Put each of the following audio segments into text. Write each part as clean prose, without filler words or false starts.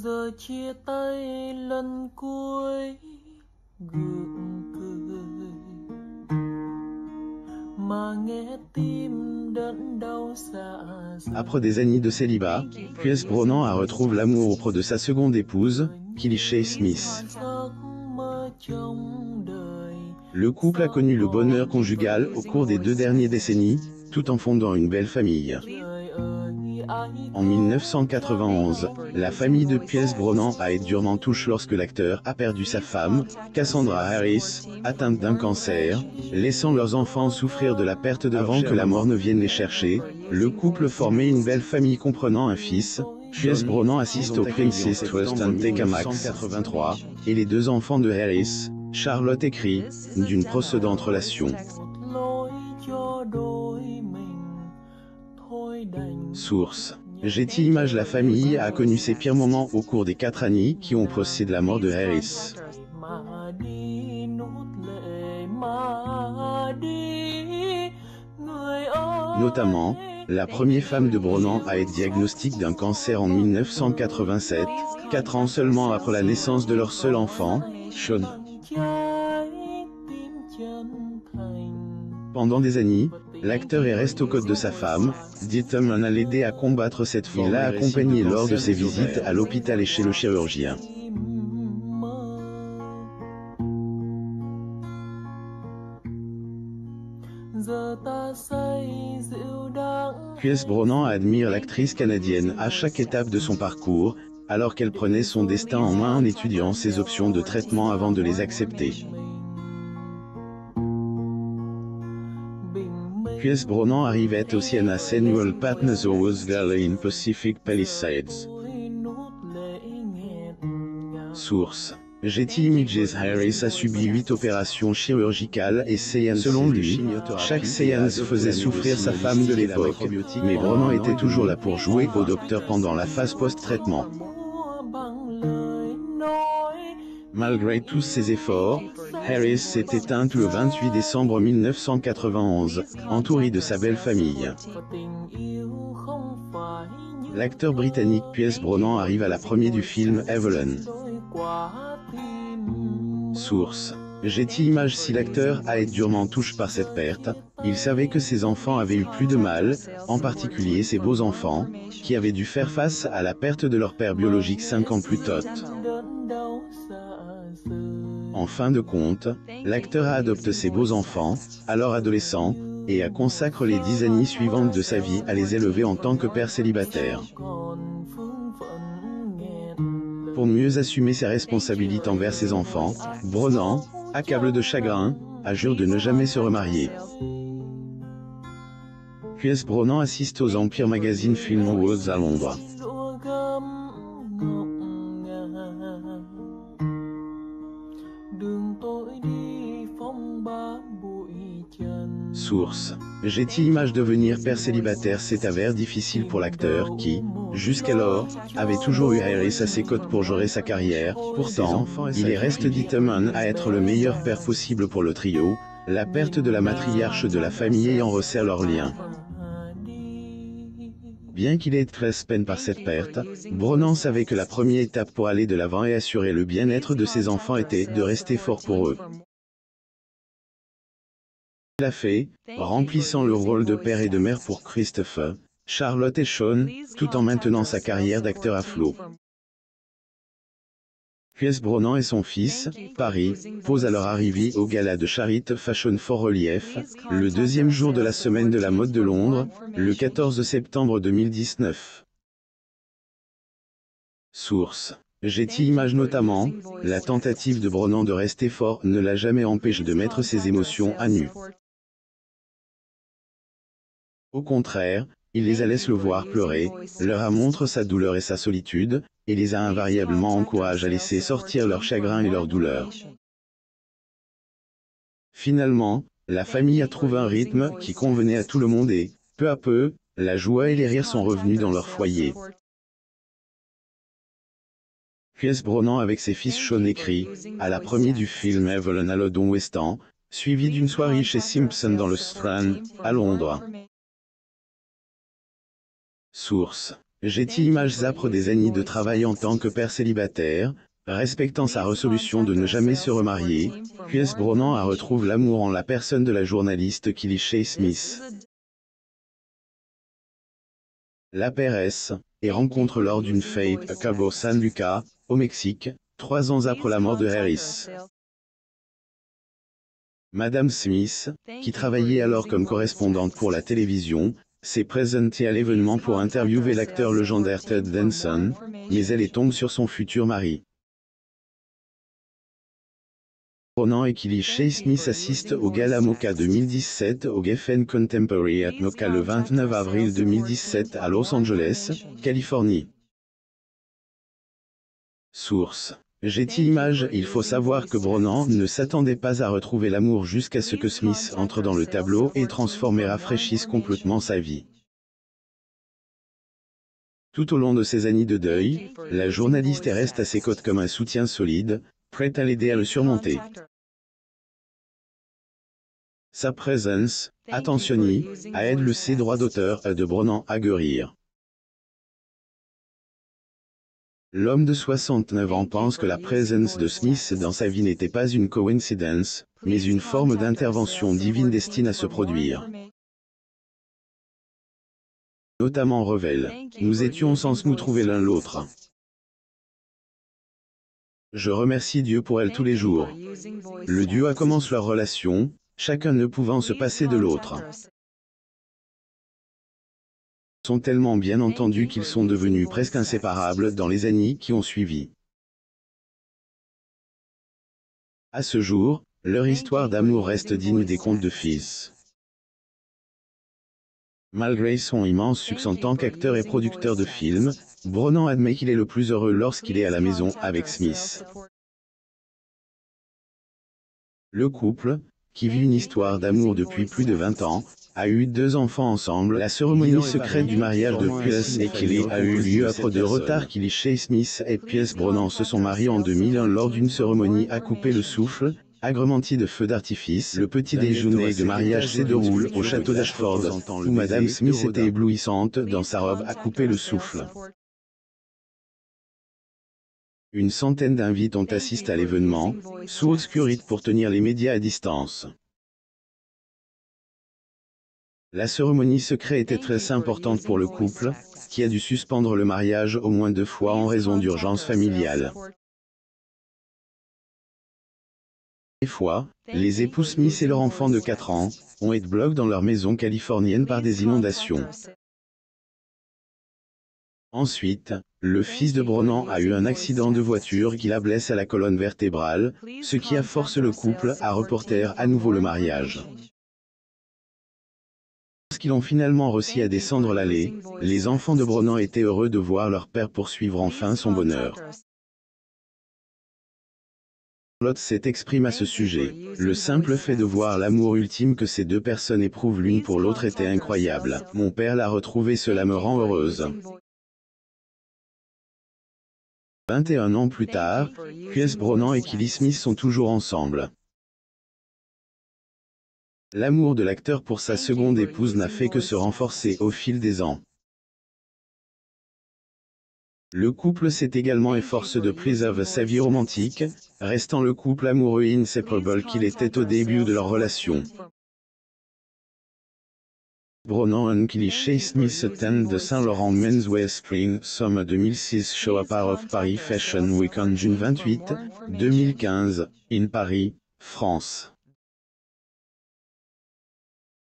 Giờ chia tay lần cuối gượng cười mà nghe tim đớn đau dạ dày. Après des années de célibat, Pierce Brosnan retrouve l'amour auprès de sa seconde épouse, Kelly Shea Smith. Le couple a connu le bonheur conjugal au cours des 2 dernières décennies, tout en fondant une belle famille. En 1991, la famille de Pierce Brosnan a été durement touchée lorsque l'acteur a perdu sa femme, Cassandra Harris, atteinte d'un cancer, laissant leurs enfants souffrir de la perte avant que la mort ne vienne les chercher. Le couple formait une belle famille comprenant un fils. Pierce Brosnan assiste au Princess Trust and Takamax 83, et les 2 enfants de Harris, Charlotte et Cree, d'une précédente relation. Source. Getty Images. La famille a connu ses pires moments au cours des 4 années qui ont précédé la mort de Harris. Notamment, la première femme de Brosnan a été diagnostiquée d'un cancer en 1987, 4 ans seulement après la naissance de leur seul enfant, Sean. Pendant des années, l'acteur reste aux côtés de sa femme, Dieter a l'aidé à combattre cette forme. Il l'a accompagné lors de ses visites à l'hôpital et chez le chirurgien. Pierce Brosnan admire l'actrice canadienne à chaque étape de son parcours, alors qu'elle prenait son destin en main en étudiant ses options de traitement avant de les accepter. Pierce Brosnan arrivait aussi à la Samuel Partners Rose Valley in Pacific Palisades. Source. Getty Images. Harris a subi 8 opérations chirurgicales et séances. Selon lui, chaque séance faisait souffrir sa femme de l'époque, mais Brosnan était toujours là pour jouer au docteur pendant la phase post-traitement. Malgré tous ses efforts, Harris s'est éteinte le 28 décembre 1991, entouré de sa belle famille. L'acteur britannique Pierce Brosnan arrive à la première du film Evelyn. Source. Getty Images. Si l'acteur a été durement touché par cette perte, il savait que ses enfants avaient eu plus de mal, en particulier ses beaux-enfants, qui avaient dû faire face à la perte de leur père biologique 5 ans plus tôt. En fin de compte, l'acteur a adopté ses beaux-enfants, alors adolescents, et a consacré les 10 années suivantes de sa vie à les élever en tant que père célibataire. Pour mieux assumer ses responsabilités envers ses enfants, Brosnan, accablé de chagrin, a juré de ne jamais se remarier. Pierce Brosnan assiste aux Empire Magazine Film Awards à Londres. Source. Getty Images. Devenir père célibataire s'est avéré difficile pour l'acteur qui, jusqu'alors, avait toujours eu Harris à ses côtés pour gérer sa carrière. Pourtant, il reste déterminé à être le meilleur père possible pour le trio, la perte de la matriarche de la famille ayant resserré leurs liens. Bien qu'il ait été très peine par cette perte, Brosnan savait que la première étape pour aller de l'avant et assurer le bien-être de ses enfants était de rester fort pour eux. Il l'a fait, remplissant le rôle de père et de mère pour Christopher, Charlotte et Sean, tout en maintenant sa carrière d'acteur à flot. Pierce Brosnan et son fils, Paris, posent à leur arrivée au gala de Charity Fashion for Relief, le 2e jour de la semaine de la mode de Londres, le 14 septembre 2019. Source. Getty Images. Notamment, la tentative de Brosnan de rester fort ne l'a jamais empêché de mettre ses émotions à nu. Au contraire, il les a laissé le voir pleurer, leur a montré sa douleur et sa solitude, et les a invariablement encouragés à laisser sortir leur chagrin et leur douleur. Finalement, la famille a trouvé un rythme qui convenait à tout le monde et, peu à peu, la joie et les rires sont revenus dans leur foyer. Pierce Brosnan avec ses fils Sean et Cree, à la première du film Evelyn à London West End, suivi d'une soirée chez Simpson dans le Strand, à Londres. Source. Getty Images âpre des années de travail en tant que père célibataire, respectant sa résolution de ne jamais se remarier, Pierce Brosnan retrouve l'amour en la personne de la journaliste Killy Shae Smith. La pairesse et rencontre lors d'une fête à Cabo San Lucas, au Mexique, 3 ans après la mort de Harris. Madame Smith, qui travaillait alors comme correspondante pour la télévision, s'est présentée à l'événement pour interviewer l'acteur légendaire Ted Danson, mais elle est tombe sur son futur mari. Brosnan et Killy Shae Smith assistent au Gala Mocha 2017 au Geffen Contemporary at Mocha le 29 avril 2017 à Los Angeles, Californie. Source: Getty Images. Il faut savoir que Brosnan ne s'attendait pas à retrouver l'amour jusqu'à ce que Smith entre dans le tableau et transforme et rafraîchisse complètement sa vie. Tout au long de ces années de deuil, la journaliste reste à ses côtés comme un soutien solide, prête à l'aider à le surmonter. Sa présence, attentionnée, aide le ses droits d'auteur de Brosnan à guérir. L'homme de 69 ans pense que la présence de Smith dans sa vie n'était pas une coïncidence, mais une forme d'intervention divine destinée à se produire. Notamment révèle: nous étions sans nous trouver l'un l'autre. Je remercie Dieu pour elle tous les jours. Le duo commence leur relation, chacun ne pouvant se passer de l'autre. Ils sont tellement bien entendus qu'ils sont devenus presque inséparables dans les années qui ont suivi. À ce jour, leur histoire d'amour reste digne des contes de fées. Malgré son immense succès en tant qu'acteur et producteur de films, Brosnan admet qu'il est le plus heureux lorsqu'il est à la maison avec Smith. Le couple, qui vit une histoire d'amour depuis plus de 20 ans, a eu 2 enfants ensemble. La cérémonie secrète du mariage de Pierce et Killy a eu lieu après de retard. Killy Shae Smith et Pierce Brosnan se sont mariés en 2001 lors d'une cérémonie à couper le souffle, agrémentie de feux d'artifice. Le petit déjeuner de mariage se déroule au château d'Ashford, où Madame Smith était éblouissante dans sa robe à couper le souffle. Une centaine d'invités ont assisté à l'événement, sous obscurité pour tenir les médias à distance. La cérémonie secrète était très importante pour le couple, qui a dû suspendre le mariage au moins 2 fois en raison d'urgences familiales. Des fois, les époux Smith et leur enfant de 4 ans ont été bloqués dans leur maison californienne par des inondations. Ensuite, le fils de Brosnan a eu un accident de voiture qui l'a blessé à la colonne vertébrale, ce qui a forcé le couple à reporter à nouveau le mariage. Lorsqu'ils ont finalement réussi à descendre l'allée, les enfants de Brosnan étaient heureux de voir leur père poursuivre enfin son bonheur. Charlotte s'est exprimée à ce sujet. Le simple fait de voir l'amour ultime que ces 2 personnes éprouvent l'une pour l'autre était incroyable. Mon père l'a retrouvé, cela me rend heureuse. 21 ans plus tard, Pierce Brosnan et Killy Smith sont toujours ensemble. L'amour de l'acteur pour sa seconde épouse n'a fait que se renforcer au fil des ans. Le couple s'est également efforcé de préserver sa vie romantique, restant le couple amoureux et inséparable qu'il était au début de leur relation. Brosnan et Killy Shae Smith attendent the Saint Laurent Menswear Spring Summer 2006 show à part of Paris Fashion Week en juin 28, 2015, in Paris, France.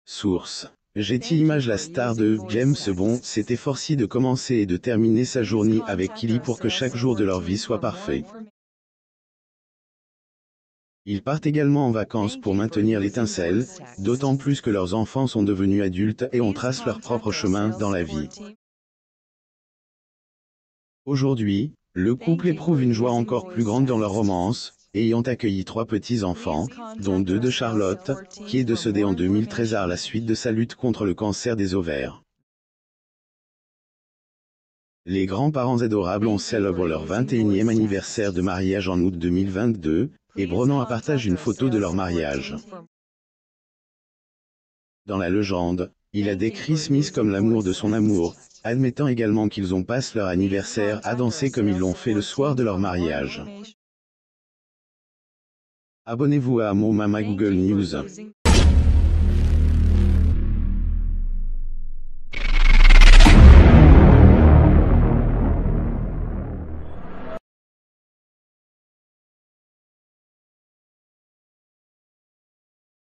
Source: Getty Images. La star de James Bond s'est efforcée de commencer et de terminer sa journée avec Killy pour que chaque jour de leur vie soit parfait. Ils partent également en vacances pour maintenir l'étincelle, d'autant plus que leurs enfants sont devenus adultes et on trace leur propre chemin dans la vie. Aujourd'hui, le couple éprouve une joie encore plus grande dans leur romance, ayant accueilli 3 petits-enfants, dont 2 de Charlotte, qui est décédée en 2013 à la suite de sa lutte contre le cancer des ovaires. Les grands-parents adorables ont célébré leur 21e anniversaire de mariage en août 2022, et Brosnan partage une photo de leur mariage. Dans la légende, Il a décrit Smith comme l'amour de son amour, admettant également qu'ils ont passé leur anniversaire à danser comme ils l'ont fait le soir de leur mariage. Abonnez-vous à Mon Mama Google News.